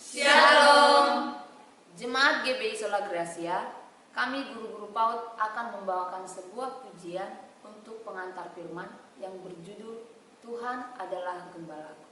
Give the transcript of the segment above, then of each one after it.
Shalom. Jemaat GBI Sola Gracia, kami guru-guru PAUD akan membawakan sebuah pujian untuk pengantar firman yang berjudul Tuhan adalah Gembalaku.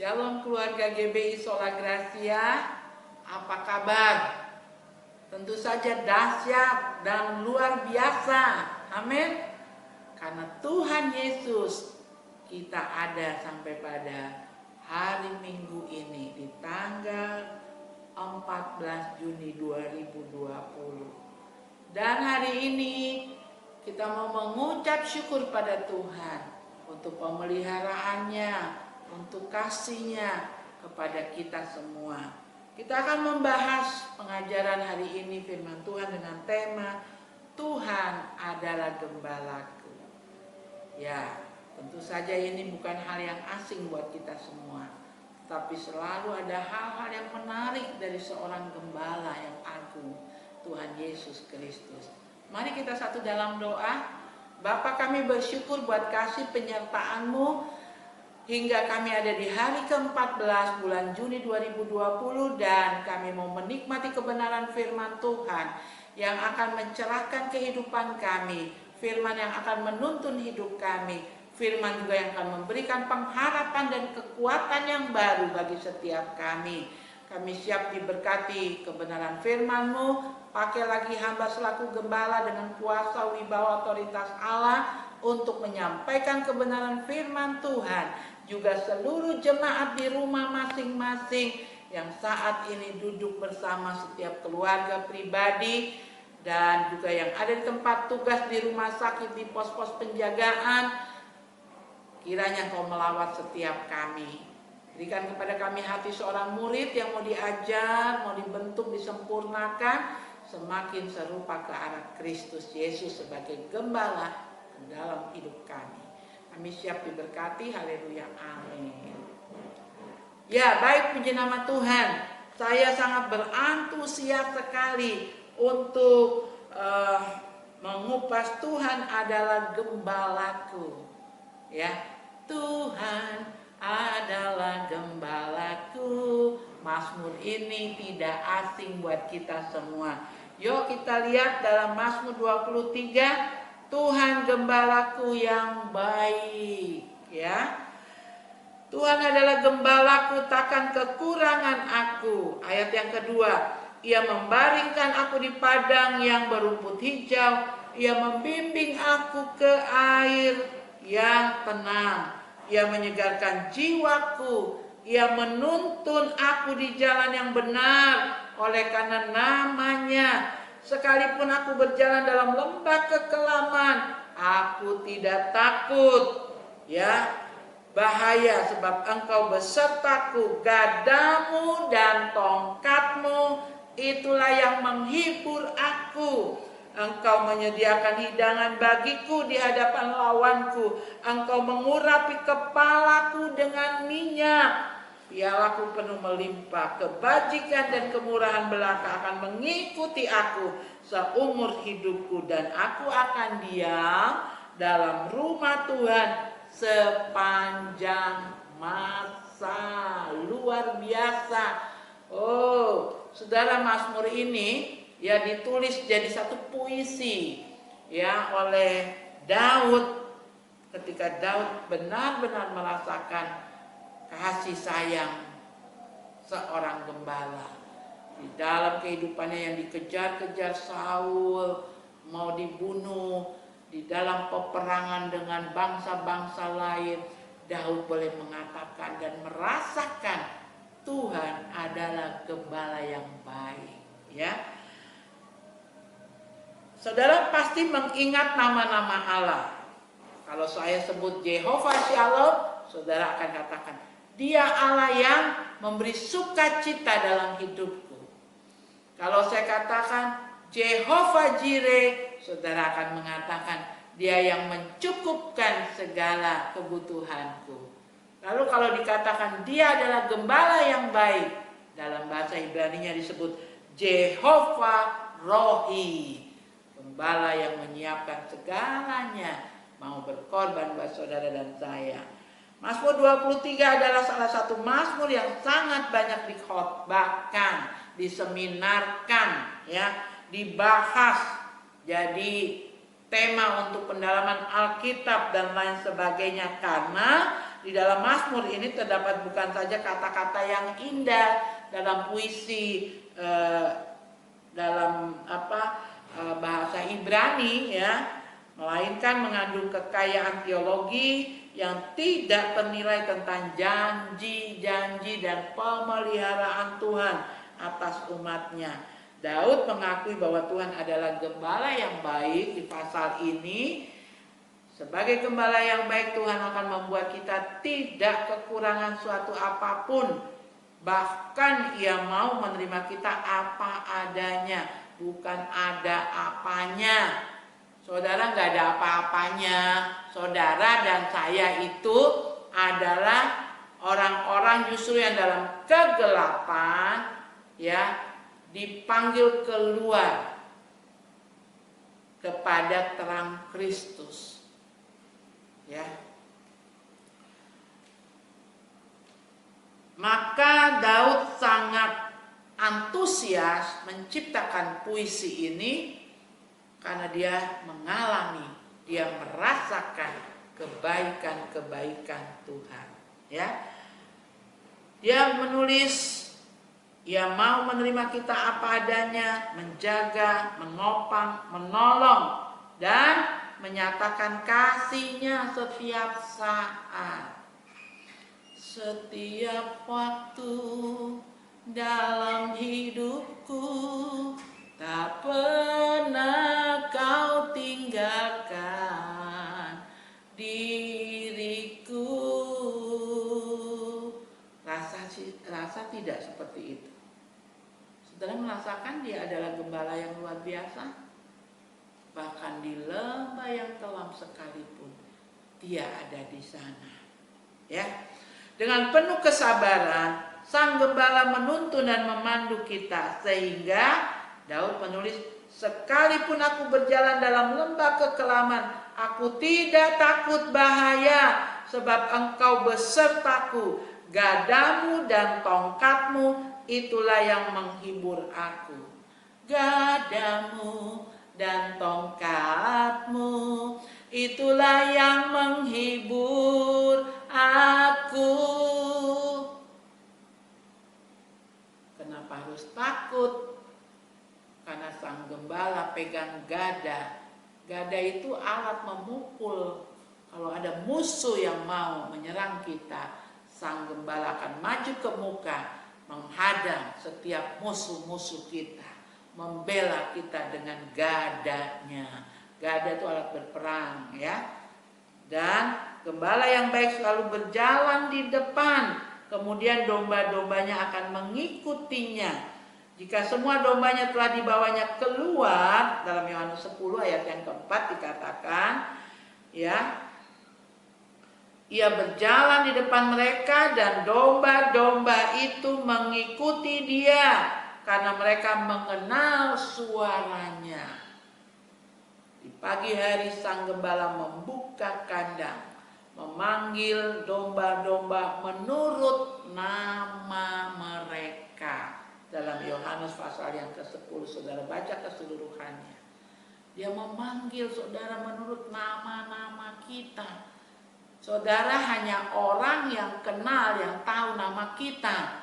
Shalom keluarga GBI Sola Gracia, apa kabar? Tentu saja dahsyat dan luar biasa, amin. Karena Tuhan Yesus kita ada sampai pada hari Minggu ini di tanggal 14 Juni 2020. Dan hari ini kita mau mengucap syukur pada Tuhan untuk pemeliharaannya, untuk kasih-Nya kepada kita semua. Kita akan membahas pengajaran hari ini firman Tuhan dengan tema Tuhan adalah Gembalaku. Ya, tentu saja ini bukan hal yang asing buat kita semua, tapi selalu ada hal-hal yang menarik dari seorang gembala yang agung, Tuhan Yesus Kristus. Mari kita satu dalam doa. Bapa, kami bersyukur buat kasih penyertaan-Mu hingga kami ada di hari ke-14 bulan Juni 2020, dan kami mau menikmati kebenaran firman Tuhan yang akan mencerahkan kehidupan kami, firman yang akan menuntun hidup kami, firman juga yang akan memberikan pengharapan dan kekuatan yang baru bagi setiap kami. Kami siap diberkati kebenaran firman-Mu. Pakai lagi hamba selaku gembala dengan kuasa, wibawa, otoritas Allah untuk menyampaikan kebenaran firman Tuhan. juga seluruh jemaat di rumah masing-masing yang saat ini duduk bersama setiap keluarga pribadi dan juga yang ada di tempat tugas, di rumah sakit, di pos-pos penjagaan. Kiranya Engkau melawat setiap kami. Berikan kepada kami hati seorang murid yang mau diajar, mau dibentuk, disempurnakan, semakin serupa ke arah Kristus Yesus sebagai gembala dalam hidup kami. Kami siap diberkati, haleluya, amin. Ya, baik, puji nama Tuhan. Saya sangat berantusias sekali untuk mengupas Tuhan adalah gembalaku. Ya, Tuhan adalah gembalaku. Mazmur ini tidak asing buat kita semua. Yuk kita lihat dalam Mazmur 23, Tuhan gembalaku yang baik, ya. Tuhan adalah gembalaku, takkan kekurangan aku. Ayat yang kedua, Ia membaringkan aku di padang yang berumput hijau, Ia membimbing aku ke air yang tenang, Ia menyegarkan jiwaku, Ia menuntun aku di jalan yang benar oleh karena namanya. Sekalipun aku berjalan dalam lembah kekelaman, aku tidak takut, ya, bahaya, sebab Engkau besertaku, gadamu dan tongkatmu itulah yang menghibur aku. Engkau menyediakan hidangan bagiku di hadapan lawanku. Engkau mengurapi kepalaku dengan minyak. Pialaku penuh melimpah. Kebajikan dan kemurahan belaka akan mengikuti aku seumur hidupku, dan aku akan diam dalam rumah Tuhan sepanjang masa. Luar biasa. Oh, saudara, Mazmur ini ya ditulis jadi satu puisi ya oleh Daud ketika Daud benar-benar merasakan kasih sayang seorang gembala di dalam kehidupannya yang dikejar-kejar Saul, mau dibunuh, di dalam peperangan dengan bangsa-bangsa lain. Daud boleh mengatakan dan merasakan Tuhan adalah gembala yang baik, ya. Saudara pasti mengingat nama-nama Allah. Kalau saya sebut Jehovah Shalom, saudara akan katakan, Dia Allah yang memberi sukacita dalam hidupku. Kalau saya katakan Jehovah Jireh, saudara akan mengatakan Dia yang mencukupkan segala kebutuhanku. Lalu kalau dikatakan Dia adalah gembala yang baik, dalam bahasa Ibrani-nya disebut Jehovah Rohi, gembala yang menyiapkan segalanya, mau berkorban buat saudara dan saya. Mazmur 23 adalah salah satu mazmur yang sangat banyak dikhotbahkan, diseminarkan, ya, dibahas jadi tema untuk pendalaman Alkitab dan lain sebagainya, karena di dalam mazmur ini terdapat bukan saja kata-kata yang indah dalam puisi dalam bahasa Ibrani, ya, melainkan mengandung kekayaan teologi yang tidak ternilai tentang janji-janji dan pemeliharaan Tuhan atas umatnya. Daud mengakui bahwa Tuhan adalah gembala yang baik di pasal ini. Sebagai gembala yang baik, Tuhan akan membuat kita tidak kekurangan suatu apapun. Bahkan Ia mau menerima kita apa adanya, bukan ada apanya. Saudara nggak ada apa-apanya. Saudara dan saya itu adalah orang-orang justru yang dalam kegelapan, ya, dipanggil keluar kepada terang Kristus, ya. Maka Daud sangat antusias menciptakan puisi ini karena dia mengalami, dia merasakan kebaikan-kebaikan Tuhan, ya. Dia menulis, Ia mau menerima kita apa adanya, menjaga, menopang, menolong, dan menyatakan kasih-Nya setiap saat. setiap waktu dalam hidupku, tak pernah kau tinggalkan diriku. Rasa tidak seperti itu. Saudara merasakan dia adalah gembala yang luar biasa. Bahkan di lembah yang kelam sekalipun dia ada di sana. Ya. Dengan penuh kesabaran sang gembala menuntun dan memandu kita, sehingga Daud menulis, sekalipun aku berjalan dalam lembah kekelaman, aku tidak takut bahaya, sebab engkau besertaku, gadamu dan tongkatmu itulah yang menghibur aku. Gadamu dan tongkatmu itulah yang menghibur aku. Kenapa harus takut? Karena sang gembala pegang gada. Gada itu alat memukul. Kalau ada musuh yang mau menyerang kita, sang gembala akan maju ke muka, menghadang setiap musuh-musuh kita, membela kita dengan gadanya. Gada itu alat berperang, ya. Dan gembala yang baik selalu berjalan di depan, kemudian domba-dombanya akan mengikutinya. Jika semua dombanya telah dibawanya keluar, dalam Yohanes 10 ayat yang keempat dikatakan, ya, ia berjalan di depan mereka dan domba-domba itu mengikuti dia karena mereka mengenal suaranya. Di pagi hari sang gembala membuka kandang, memanggil domba-domba menurut nama mereka. Dalam Yohanes pasal yang ke-10, saudara baca keseluruhannya. Dia memanggil saudara menurut nama-nama kita. Saudara hanya orang yang kenal, yang tahu nama kita.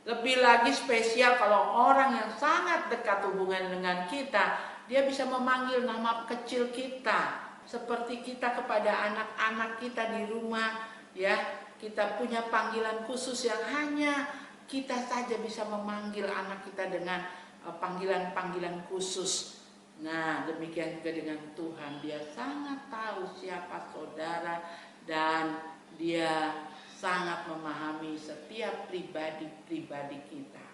Lebih lagi spesial kalau orang yang sangat dekat hubungan dengan kita, dia bisa memanggil nama kecil kita. Seperti kita kepada anak-anak kita di rumah, ya, kita punya panggilan khusus yang hanya kita saja bisa memanggil anak kita dengan panggilan-panggilan khusus. Nah, demikian juga dengan Tuhan. Dia sangat tahu siapa saudara dan dia sangat memahami setiap pribadi-pribadi kita.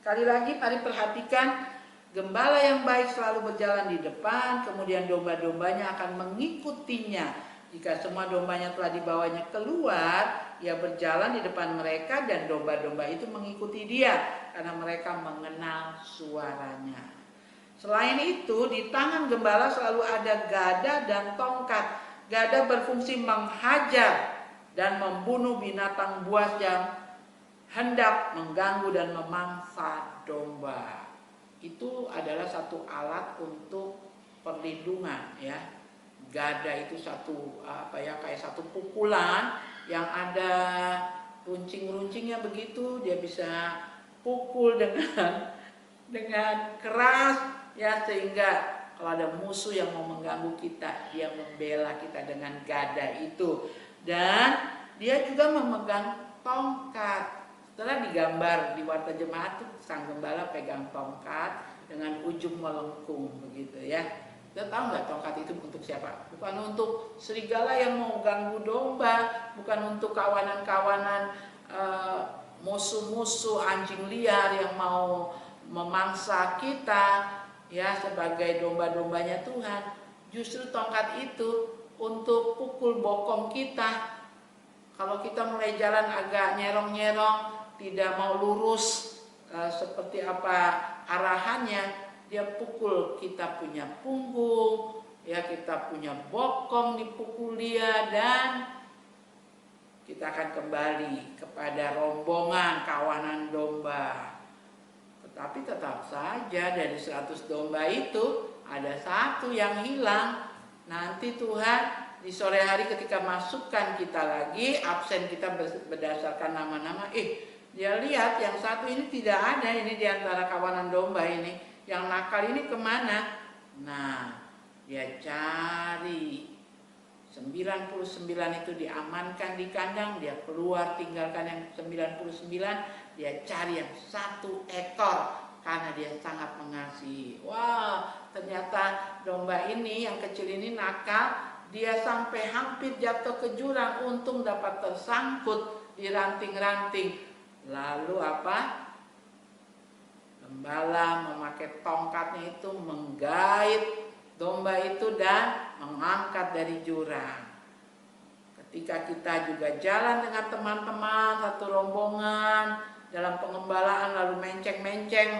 Sekali lagi mari perhatikan, gembala yang baik selalu berjalan di depan, kemudian domba-dombanya akan mengikutinya. Jika semua dombanya telah dibawanya keluar, ia berjalan di depan mereka dan domba-domba itu mengikuti dia karena mereka mengenal suaranya. Selain itu, di tangan gembala selalu ada gada dan tongkat. Gada berfungsi menghajar dan membunuh binatang buas yang hendak mengganggu dan memangsa domba. Itu adalah satu alat untuk perlindungan, ya. Gada itu kayak satu pukulan yang ada runcing-runcingnya begitu, dia bisa pukul dengan keras, ya, sehingga kalau ada musuh yang mau mengganggu kita, dia membela kita dengan gada itu. Dan dia juga memegang tongkat. Setelah digambar di warta jemaat itu sang gembala pegang tongkat dengan ujung melengkung begitu, ya. Kita tahu nggak tongkat itu untuk siapa? Bukan untuk serigala yang mau ganggu domba, bukan untuk kawanan-kawanan musuh-musuh anjing liar yang mau memangsa kita, ya, sebagai domba-dombanya Tuhan. Justru tongkat itu untuk pukul bokong kita. Kalau kita mulai jalan agak nyerong-nyerong, tidak mau lurus seperti apa arahannya, dia pukul kita punya punggung, ya, kita punya bokong dipukul dia, dan kita akan kembali kepada rombongan kawanan domba. Tapi tetap saja dari 100 domba itu ada satu yang hilang. Nanti Tuhan di sore hari ketika masukkan kita lagi, absen kita berdasarkan nama-nama, dia lihat yang satu ini tidak ada, ini di antara kawanan domba ini, yang nakal ini kemana? Nah, dia cari 99 itu diamankan di kandang, dia keluar tinggalkan yang 99, dia cari yang 1 ekor karena dia sangat mengasihi. Wah, ternyata domba ini yang kecil ini nakal, dia sampai hampir jatuh ke jurang, untung dapat tersangkut di ranting-ranting. Lalu apa? Gembala memakai tongkatnya itu menggait domba itu dan mengangkat dari jurang. Ketika kita juga jalan dengan teman-teman satu rombongan dalam pengembalaan, lalu melenceng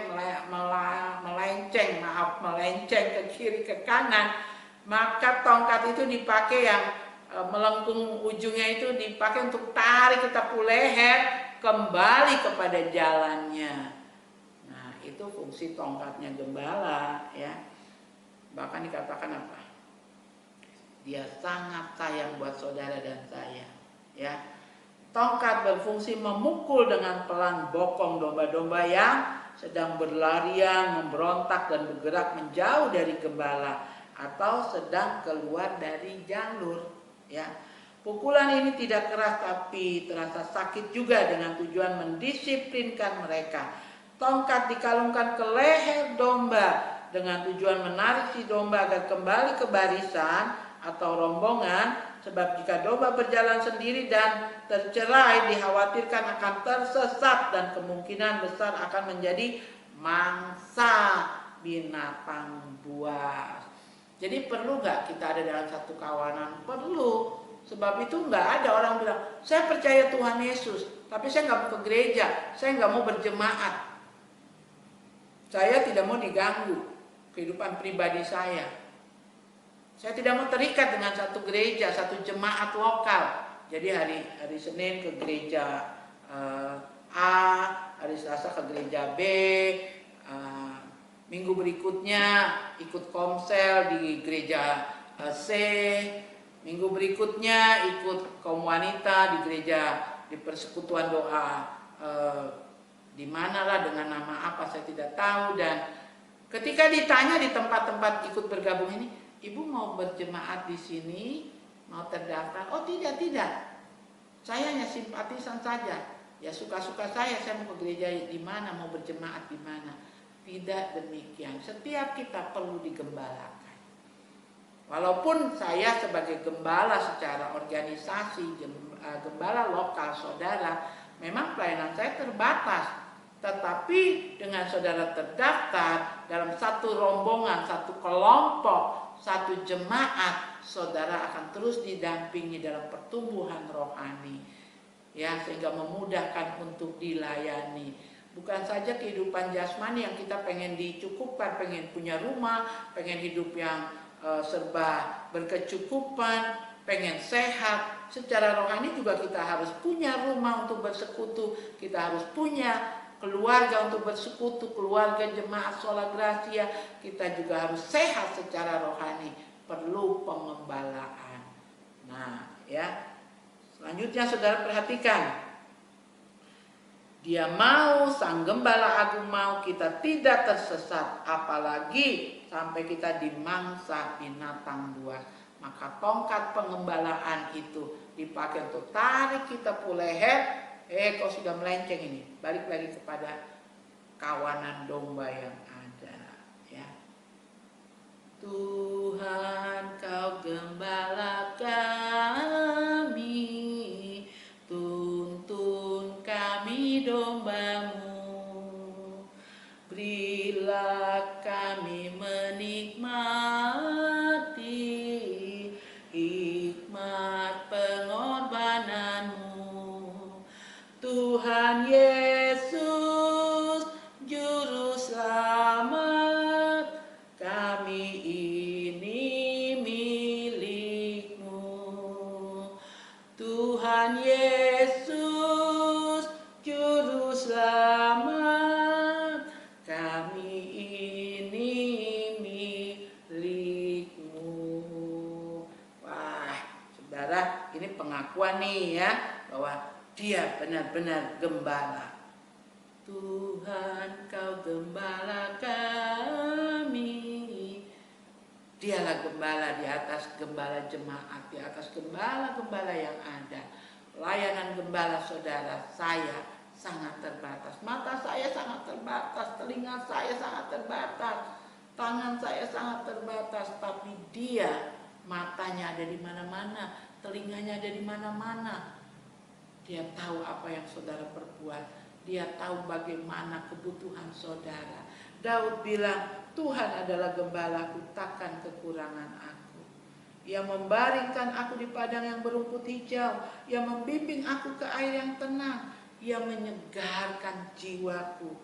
ke kiri ke kanan, maka tongkat itu dipakai yang melengkung ujungnya itu dipakai untuk tarik kita leher kembali kepada jalannya. Nah, itu fungsi tongkatnya gembala, ya. Bahkan dikatakan apa? Dia sangat sayang buat saudara dan saya, ya. Tongkat berfungsi memukul dengan pelan bokong domba-domba yang sedang berlarian, memberontak dan bergerak menjauh dari gembala atau sedang keluar dari jalur, ya. Pukulan ini tidak keras tapi terasa sakit juga dengan tujuan mendisiplinkan mereka. Tongkat dikalungkan ke leher domba dengan tujuan menarik si domba agar kembali ke barisan atau rombongan, sebab jika domba berjalan sendiri dan tercerai dikhawatirkan akan tersesat dan kemungkinan besar akan menjadi mangsa binatang buas. Jadi perlu nggak kita ada dalam satu kawanan? Perlu. Sebab itu nggak ada orang bilang, saya percaya Tuhan Yesus, tapi saya nggak mau ke gereja, saya nggak mau berjemaat, saya tidak mau diganggu kehidupan pribadi saya tidak mau terikat dengan satu gereja, satu jemaat lokal. Jadi hari Senin ke gereja A, hari Selasa ke gereja B, minggu berikutnya ikut komsel di gereja C, minggu berikutnya ikut kaum wanita di gereja, di persekutuan doa di manalah dengan nama apa saya tidak tahu. Dan ketika ditanya di tempat-tempat ikut bergabung ini, ibu mau berjemaat di sini, mau terdaftar? Oh tidak, saya hanya simpatisan saja. Ya suka-suka saya mau ke gereja di mana, mau berjemaat di mana. Tidak demikian. Setiap kita perlu digembalakan. Walaupun saya sebagai gembala secara organisasi, gembala lokal saudara, memang pelayanan saya terbatas. Tetapi dengan saudara terdaftar dalam satu rombongan, satu kelompok, satu jemaat, saudara akan terus didampingi dalam pertumbuhan rohani, ya, sehingga memudahkan untuk dilayani. Bukan saja kehidupan jasmani yang kita pengen dicukupkan, pengen punya rumah, pengen hidup yang serba berkecukupan, pengen sehat. Secara rohani juga kita harus punya rumah untuk bersekutu, kita harus punya keluarga untuk bersekutu, keluarga jemaat Sola Gracia. Kita juga harus sehat secara rohani, perlu pengembalaan. Nah, ya. Selanjutnya saudara perhatikan. Dia mau, sang gembala agung mau kita tidak tersesat, apalagi sampai kita dimangsa binatang buas. Maka tongkat pengembalaan itu dipakai untuk tarik kita leher. Kau sudah melenceng ini, balik lagi kepada kawanan domba yang ada, ya. Tuhan, kau gembala kami, tuntun kami dombamu, berilah kami menikmati hikmat pengorbananmu. Tuhan Yesus, Juru Selamat, kami ini milik-Mu. Tuhan Yesus, Juru Selamat, kami ini milik-Mu. Wah, saudara, ini pengakuan nih, ya, bahwa dia benar-benar gembala. Tuhan, kau gembala kami, Dialah gembala di atas gembala jemaat, di atas gembala-gembala yang ada. Layanan gembala saudara, saya sangat terbatas. Mata saya sangat terbatas, telinga saya sangat terbatas, tangan saya sangat terbatas. Tapi dia, matanya ada di mana-mana, telinganya ada di mana-mana. Dia tahu apa yang saudara perbuat. Dia tahu bagaimana kebutuhan saudara. Daud bilang, Tuhan adalah gembalaku, takkan kekurangan aku. Ia membaringkan aku di padang yang berumput hijau. Ia membimbing aku ke air yang tenang. Ia menyegarkan jiwaku.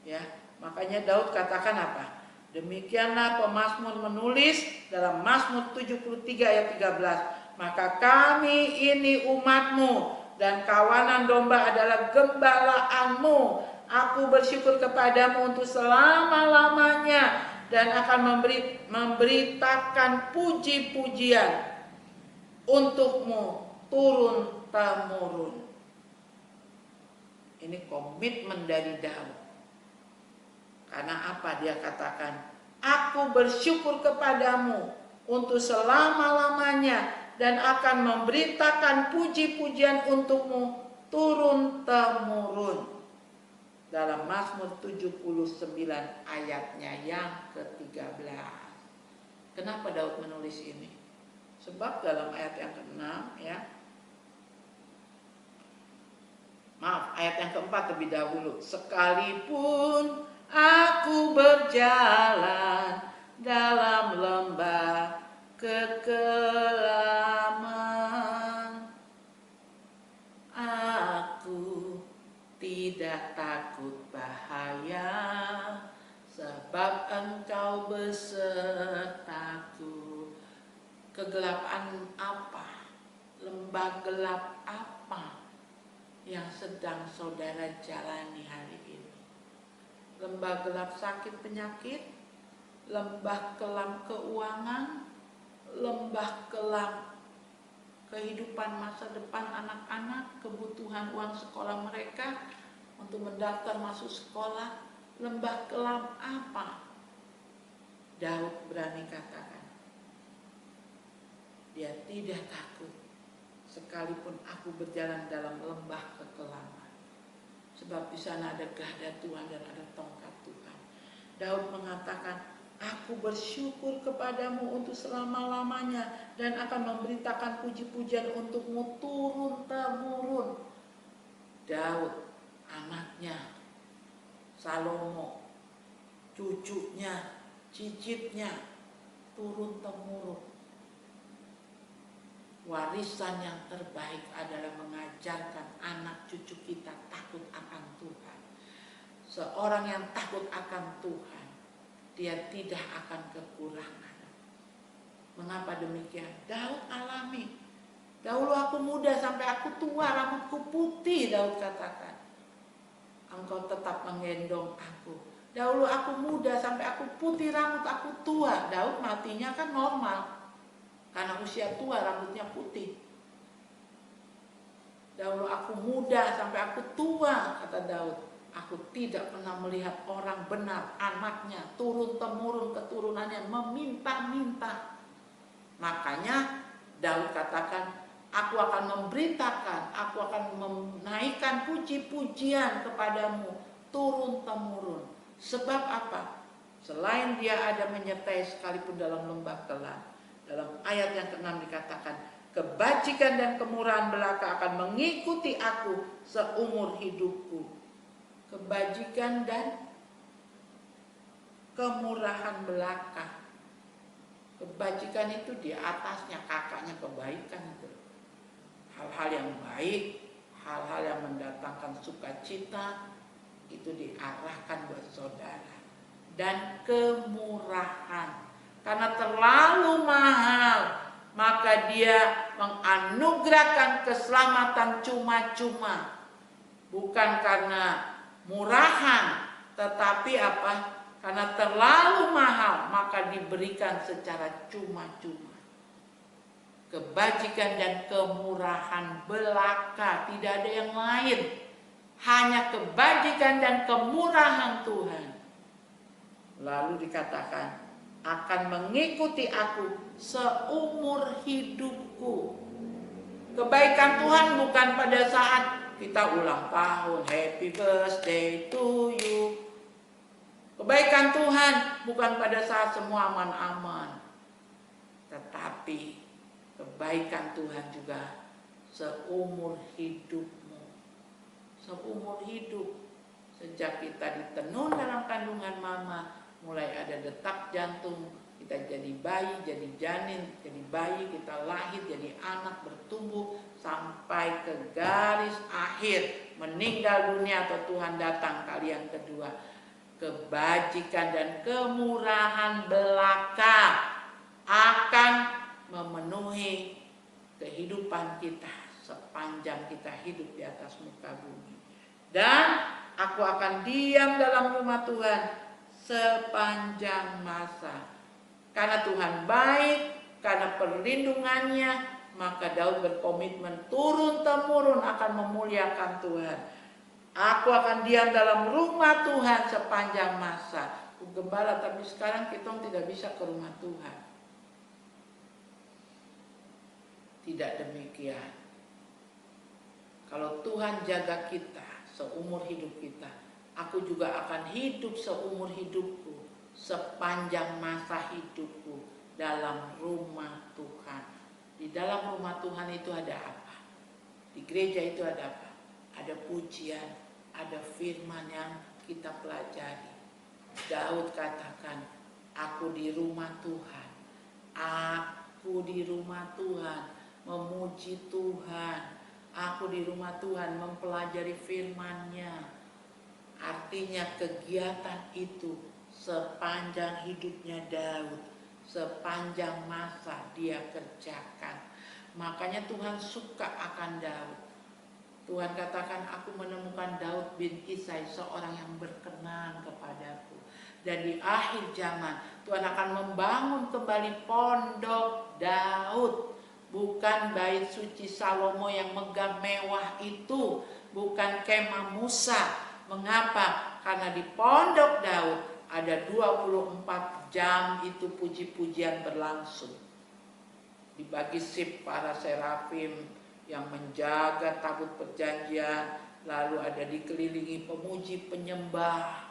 Ya, makanya Daud katakan apa? Demikianlah pemazmur menulis dalam Mazmur 73 ayat 13. Maka kami ini umatmu dan kawanan domba adalah gembalaanmu. Aku bersyukur kepadamu untuk selama-lamanya dan akan memberitakan puji-pujian untukmu turun-temurun. Ini komitmen dari Daud. Karena apa dia katakan? Aku bersyukur kepadamu untuk selama-lamanya dan akan memberitakan puji-pujian untukmu turun-temurun. Dalam Mazmur 79 ayatnya yang ke-13. Kenapa Daud menulis ini? Sebab dalam ayat yang ke-6 ya. Maaf, ayat yang ke-4 lebih dahulu. Sekalipun aku berjalan dalam lembah kekelaman, aku tidak takut bahaya, sebab Engkau besertaku. Kegelapan apa? Lembah gelap apa yang sedang saudara jalani hari ini? Lembah gelap sakit penyakit, lembah kelam keuangan, lembah kelam kehidupan masa depan anak-anak, kebutuhan uang sekolah mereka untuk mendaftar masuk sekolah, lembah kelam apa? Daud berani katakan, dia tidak takut sekalipun aku berjalan dalam lembah kekelaman, sebab di sana ada gahda Tuhan dan ada tongkat Tuhan. Daud mengatakan, aku bersyukur kepadamu untuk selama-lamanya dan akan memberitakan puji-pujian untukmu turun-temurun. Daud, anaknya, Salomo, cucunya, cicitnya, turun-temurun. Warisan yang terbaik adalah mengajarkan anak cucu kita takut akan Tuhan. Seorang yang takut akan Tuhan, dia tidak akan kekurangan. Mengapa demikian? Daud alami. Dahulu aku muda sampai aku tua, rambutku putih, Daud katakan. Engkau tetap menggendong aku. Dahulu aku muda sampai aku putih, rambut aku tua. Daud matinya kan normal. Karena usia tua, rambutnya putih. Dahulu aku muda sampai aku tua, kata Daud. Aku tidak pernah melihat orang benar, anaknya, turun-temurun keturunannya meminta-minta. Makanya Daud katakan, aku akan memberitakan, aku akan menaikkan puji-pujian kepadamu turun-temurun. Sebab apa? Selain dia ada menyertai sekalipun dalam lembah kelam. Dalam ayat yang ke-6 dikatakan, kebajikan dan kemurahan belaka akan mengikuti aku seumur hidupku. Kebajikan dan kemurahan belaka. Kebajikan itu di atasnya, kakaknya kebaikan itu. Hal-hal yang baik, hal-hal yang mendatangkan sukacita itu diarahkan buat saudara. Dan kemurahan, karena terlalu mahal, maka dia menganugerahkan keselamatan cuma-cuma. Bukan karena murahan, tetapi apa? Karena terlalu mahal, maka diberikan secara cuma-cuma. Kebajikan dan kemurahan belaka, tidak ada yang lain. Hanya kebajikan dan kemurahan Tuhan. Lalu dikatakan, akan mengikuti aku seumur hidupku. Kebaikan Tuhan bukan pada saat kita ulang tahun, happy birthday to you. Kebaikan Tuhan bukan pada saat semua aman-aman, tetapi kebaikan Tuhan juga seumur hidupmu. Seumur hidup. Sejak kita ditenun dalam kandungan mama, mulai ada detak jantung, kita jadi bayi, jadi janin, jadi bayi, kita lahir, jadi anak, bertumbuh, sampai ke garis akhir, meninggal dunia atau Tuhan datang kali yang kedua. Kebajikan dan kemurahan belaka akan memenuhi kehidupan kita sepanjang kita hidup di atas muka bumi. Dan aku akan diam dalam rumah Tuhan sepanjang masa. Karena Tuhan baik, karena perlindungannya, maka Daud berkomitmen turun-temurun akan memuliakan Tuhan. Aku akan diam dalam rumah Tuhan sepanjang masa. Gembala, tapi sekarang kita tidak bisa ke rumah Tuhan. Tidak demikian. Kalau Tuhan jaga kita seumur hidup kita, aku juga akan hidup seumur hidupku, sepanjang masa hidupku dalam rumah Tuhan. Di dalam rumah Tuhan itu ada apa? Di gereja itu ada apa? Ada pujian, ada firman yang kita pelajari. Daud katakan, aku di rumah Tuhan, aku di rumah Tuhan, memuji Tuhan, aku di rumah Tuhan mempelajari firman-Nya. Artinya kegiatan itu sepanjang hidupnya Daud, sepanjang masa dia kerjakan. Makanya Tuhan suka akan Daud. Tuhan katakan, aku menemukan Daud bin Isai, seorang yang berkenan kepadaku. Dan di akhir zaman Tuhan akan membangun kembali pondok Daud. Bukan bait suci Salomo yang megah mewah itu, bukan kemah Musa. Mengapa? Karena di pondok Daud ada 24 jam itu puji-pujian berlangsung. Dibagi sip para serafim yang menjaga tabut perjanjian, lalu ada dikelilingi pemuji penyembah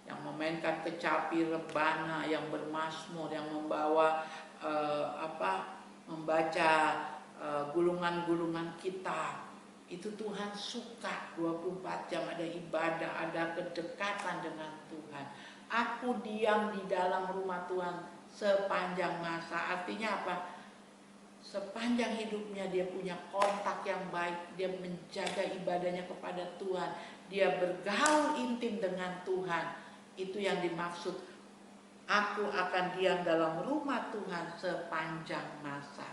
yang memainkan kecapi rebana, yang bermazmur, yang membawa membaca gulungan-gulungan kitab. Itu Tuhan suka. 24 jam ada ibadah, ada kedekatan dengan Tuhan. Aku diam di dalam rumah Tuhan sepanjang masa. Artinya apa? Sepanjang hidupnya dia punya kontak yang baik, dia menjaga ibadahnya kepada Tuhan, dia bergaul intim dengan Tuhan. Itu yang dimaksud, aku akan diam dalam rumah Tuhan sepanjang masa.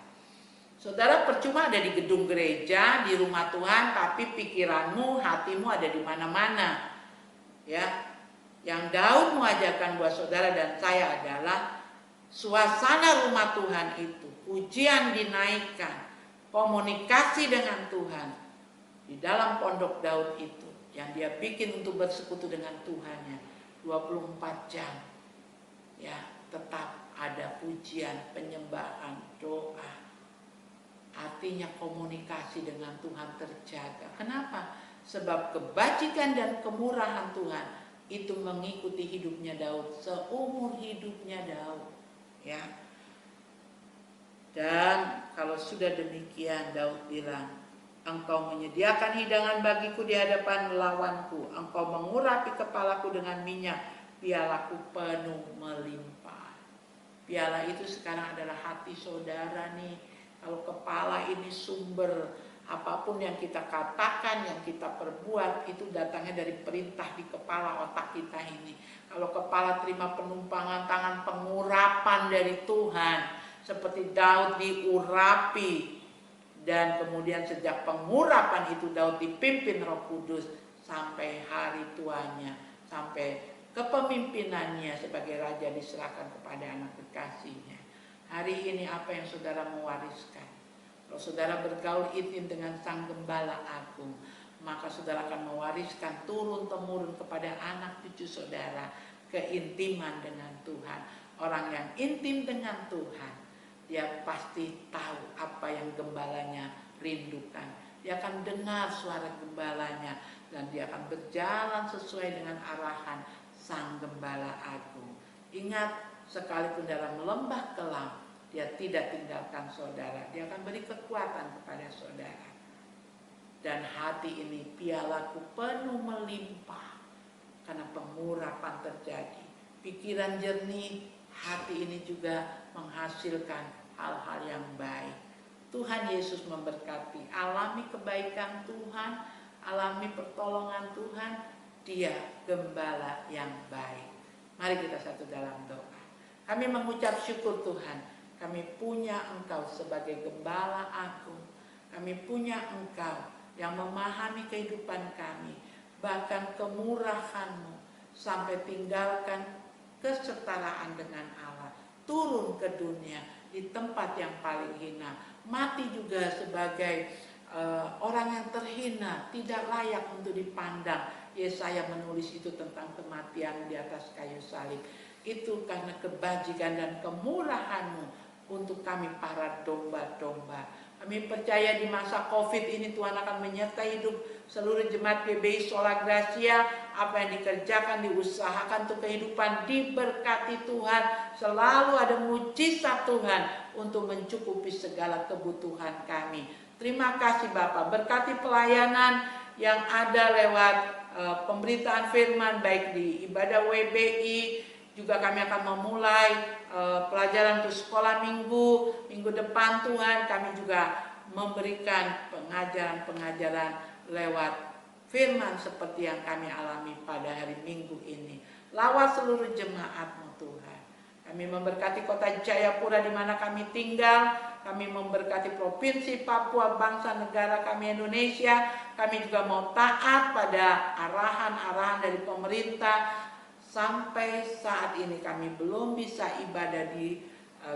Saudara, percuma ada di gedung gereja, di rumah Tuhan, tapi pikiranmu, hatimu ada di mana-mana. Ya, yang Daud mengajarkan buat saudara dan saya adalah suasana rumah Tuhan itu, pujian dinaikkan, komunikasi dengan Tuhan di dalam pondok Daud itu yang dia bikin untuk bersekutu dengan Tuhannya 24 jam. Ya, tetap ada pujian, penyembahan, doa. Artinya komunikasi dengan Tuhan terjaga. Kenapa? Sebab kebajikan dan kemurahan Tuhan itu mengikuti hidupnya Daud, seumur hidupnya Daud. Ya. Dan kalau sudah demikian, Daud bilang, engkau menyediakan hidangan bagiku di hadapan lawanku, engkau mengurapi kepalaku dengan minyak, pialaku penuh melimpah. Piala itu sekarang adalah hati saudara nih. Kalau kepala ini sumber apapun yang kita katakan, yang kita perbuat, itu datangnya dari perintah di kepala otak kita ini. Kalau kepala terima penumpangan tangan pengurapan dari Tuhan, seperti Daud diurapi, dan kemudian sejak pengurapan itu Daud dipimpin Roh Kudus sampai hari tuanya, sampai kepemimpinannya sebagai raja diserahkan kepada anak kekasihnya. Hari ini apa yang saudara mewariskan? Kalau saudara bergaul intim dengan Sang Gembala Agung, maka saudara akan mewariskan turun-temurun kepada anak cucu saudara keintiman dengan Tuhan. orang yang intim dengan Tuhan, dia pasti tahu apa yang gembalanya rindukan. Dia akan dengar suara gembalanya dan dia akan berjalan sesuai dengan arahan Sang Gembala Agung. Ingat, sekalipun dalam lembah kelam, dia tidak tinggalkan saudara. Dia akan beri kekuatan kepada saudara. Dan hati ini pialaku penuh melimpah karena pengurapan terjadi. Pikiran jernih, hati ini juga menghasilkan hal-hal yang baik. Tuhan Yesus memberkati. Alami kebaikan Tuhan, alami pertolongan Tuhan. Dia gembala yang baik. Mari kita satu dalam doa. Kami mengucap syukur Tuhan, kami punya Engkau sebagai gembala agung. Kami punya Engkau yang memahami kehidupan kami, bahkan kemurahan-Mu, sampai tinggalkan kesetaraan dengan Allah, turun ke dunia di tempat yang paling hina, mati juga sebagai orang yang terhina, tidak layak untuk dipandang. Yesaya menulis itu tentang kematian di atas kayu salib. Itu karena kebajikan dan kemurahan-Mu untuk kami para domba-domba. Kami percaya di masa Covid ini Tuhan akan menyertai hidup seluruh jemaat GBI Sola Gracia. Apa yang dikerjakan, diusahakan untuk kehidupan diberkati Tuhan. Selalu ada mujizat Tuhan untuk mencukupi segala kebutuhan kami. Terima kasih Bapak, berkati pelayanan yang ada lewat pemberitaan firman, baik di ibadah WBI. Juga kami akan memulai pelajaran untuk sekolah minggu depan Tuhan. Kami juga memberikan pengajaran-pengajaran lewat firman seperti yang kami alami pada hari Minggu ini. Lawat seluruh jemaat-Mu Tuhan. Kami memberkati kota Jayapura di mana kami tinggal. Kami memberkati provinsi Papua, bangsa negara kami Indonesia. Kami juga mau taat pada arahan-arahan dari pemerintah. Sampai saat ini kami belum bisa ibadah di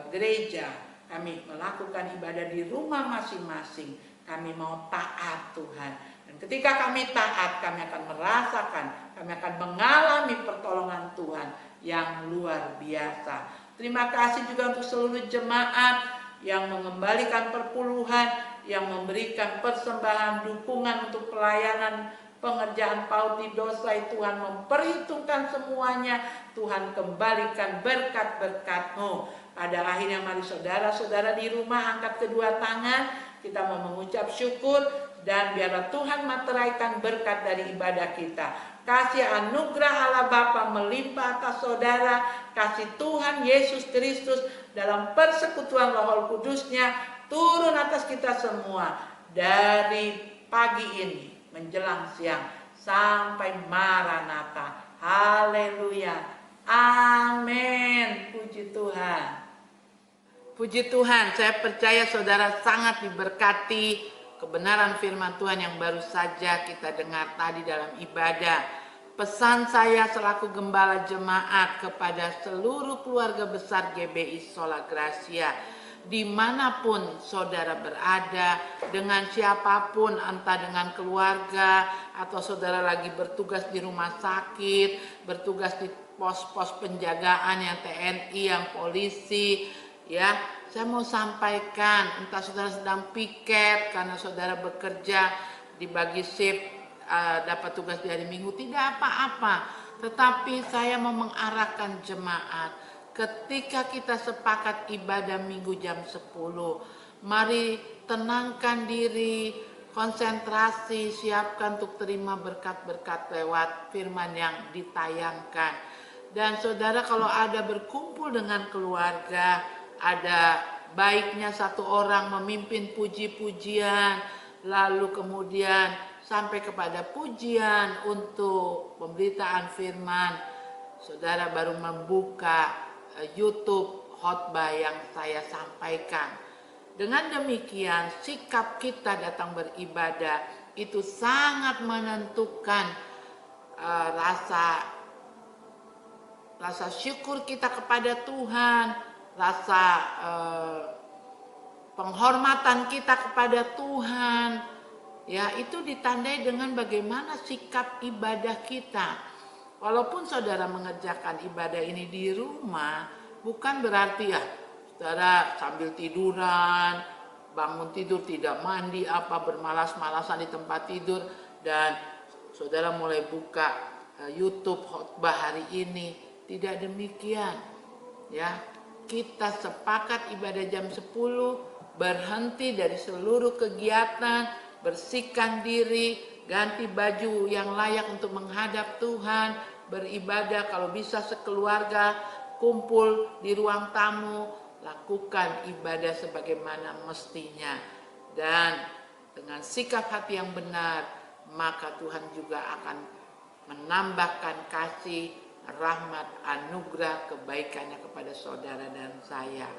gereja. Kami melakukan ibadah di rumah masing-masing. Kami mau taat Tuhan. Dan ketika kami taat, kami akan merasakan, kami akan mengalami pertolongan Tuhan yang luar biasa. Terima kasih juga untuk seluruh jemaat yang mengembalikan perpuluhan, yang memberikan persembahan dukungan untuk pelayanan pengerjaan PAUD di Dosai. Tuhan memperhitungkan semuanya. Tuhan kembalikan berkat-berkat-Mu. Pada akhirnya mari saudara-saudara di rumah angkat kedua tangan. Kita mau mengucap syukur dan biarlah Tuhan materaikan berkat dari ibadah kita. Kasih anugerah Allah Bapa melimpah atas saudara. Kasih Tuhan Yesus Kristus dalam persekutuan Roh Kudus-Nya turun atas kita semua dari pagi ini menjelang siang sampai Maranatha. Haleluya. Amin. Puji Tuhan. Puji Tuhan, saya percaya saudara sangat diberkati kebenaran firman Tuhan yang baru saja kita dengar tadi dalam ibadah. Pesan saya selaku gembala jemaat kepada seluruh keluarga besar GBI Sola Gracia, dimanapun saudara berada, dengan siapapun, entah dengan keluarga atau saudara lagi bertugas di rumah sakit, bertugas di pos-pos penjagaan yang TNI, yang polisi, ya, saya mau sampaikan, entah saudara sedang piket karena saudara bekerja dibagi shift, dapat tugas di hari Minggu, tidak apa-apa. Tetapi saya mau mengarahkan jemaat, ketika kita sepakat ibadah Minggu jam 10, mari tenangkan diri, konsentrasi, siapkan untuk terima berkat-berkat lewat firman yang ditayangkan. Dan saudara kalau ada berkumpul dengan keluarga, ada baiknya satu orang memimpin puji-pujian, lalu kemudian sampai kepada pujian untuk pemberitaan firman, saudara baru membuka YouTube khotbah yang saya sampaikan. Dengan demikian sikap kita datang beribadah itu sangat menentukan rasa syukur kita kepada Tuhan, rasa penghormatan kita kepada Tuhan. Ya, itu ditandai dengan bagaimana sikap ibadah kita. Walaupun saudara mengerjakan ibadah ini di rumah, bukan berarti ya saudara sambil tiduran, bangun tidur tidak mandi bermalas-malasan di tempat tidur, dan saudara mulai buka YouTube khotbah hari ini. Tidak demikian ya. Kita sepakat ibadah jam 10, berhenti dari seluruh kegiatan, bersihkan diri, ganti baju yang layak untuk menghadap Tuhan, beribadah, kalau bisa sekeluarga kumpul di ruang tamu, lakukan ibadah sebagaimana mestinya. Dan dengan sikap hati yang benar, maka Tuhan juga akan menambahkan kasih, rahmat, anugerah, kebaikannya kepada saudara dan saya.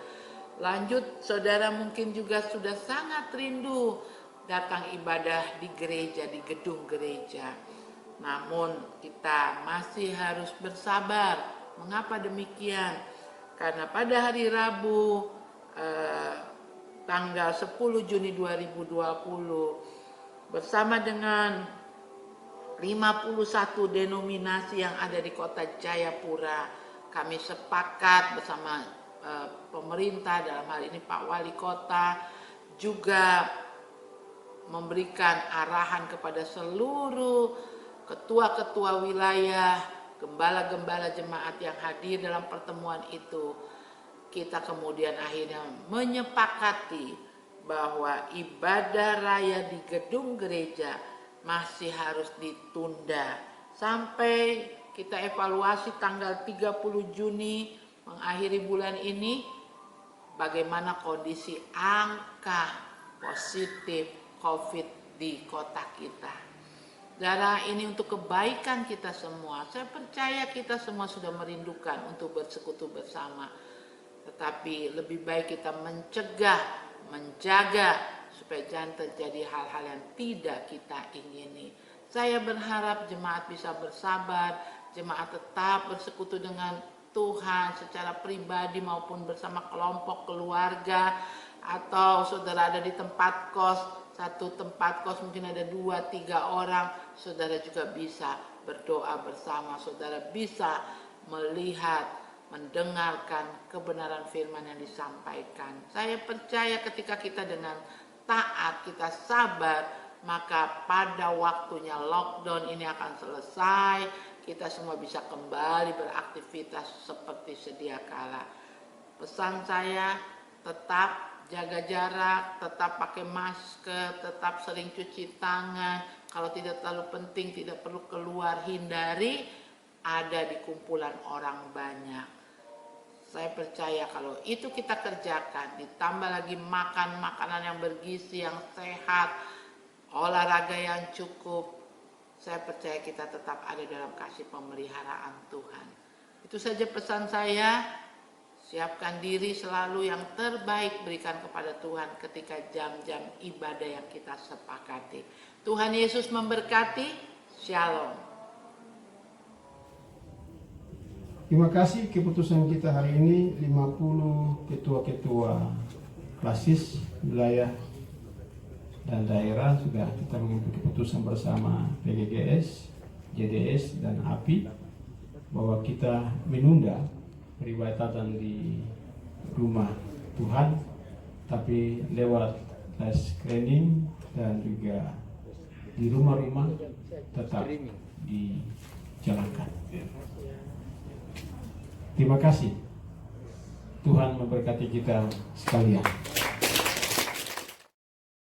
Lanjut, saudara mungkin juga sudah sangat rindu datang ibadah di gereja, di gedung gereja. Namun kita masih harus bersabar. Mengapa demikian? Karena pada hari Rabu tanggal 10 Juni 2020 bersama dengan 51 denominasi yang ada di kota Jayapura, kami sepakat bersama pemerintah, dalam hal ini Pak Wali Kota, juga memberikan arahan kepada seluruh ketua-ketua wilayah, gembala-gembala jemaat yang hadir dalam pertemuan itu. Kita kemudian akhirnya menyepakati bahwa ibadah raya di gedung gereja masih harus ditunda sampai kita evaluasi tanggal 30 Juni mengakhiri bulan ini bagaimana kondisi angka positif COVID di kota kita. Saudara, ini untuk kebaikan kita semua. Saya percaya kita semua sudah merindukan untuk bersekutu bersama. Tetapi lebih baik kita mencegah, menjaga supaya jangan terjadi hal-hal yang tidak kita ingini. Saya berharap jemaat bisa bersabar, jemaat tetap bersekutu dengan Tuhan secara pribadi maupun bersama kelompok keluarga, atau saudara ada di tempat kos, satu tempat kos mungkin ada 2-3 orang, saudara juga bisa berdoa bersama, saudara bisa melihat, mendengarkan kebenaran firman yang disampaikan. Saya percaya ketika kita dengan taat, kita sabar, maka pada waktunya lockdown ini akan selesai, kita semua bisa kembali beraktivitas seperti sedia kala. Pesan saya, tetap jaga jarak, tetap pakai masker, tetap sering cuci tangan, kalau tidak terlalu penting tidak perlu keluar, hindari ada di kumpulan orang banyak. Saya percaya kalau itu kita kerjakan, ditambah lagi makan makanan yang bergizi, yang sehat, olahraga yang cukup, saya percaya kita tetap ada dalam kasih pemeliharaan Tuhan. Itu saja pesan saya, siapkan diri selalu yang terbaik berikan kepada Tuhan ketika jam-jam ibadah yang kita sepakati. Tuhan Yesus memberkati, Shalom. Terima kasih keputusan kita hari ini 50 ketua-ketua basis wilayah dan daerah sudah kita mengambil keputusan bersama PGGS, JDS dan API bahwa kita menunda peribadatan di rumah Tuhan, tapi lewat live screening dan juga di rumah-rumah tetap dijalankan. Terima kasih. Tuhan memberkati kita sekalian.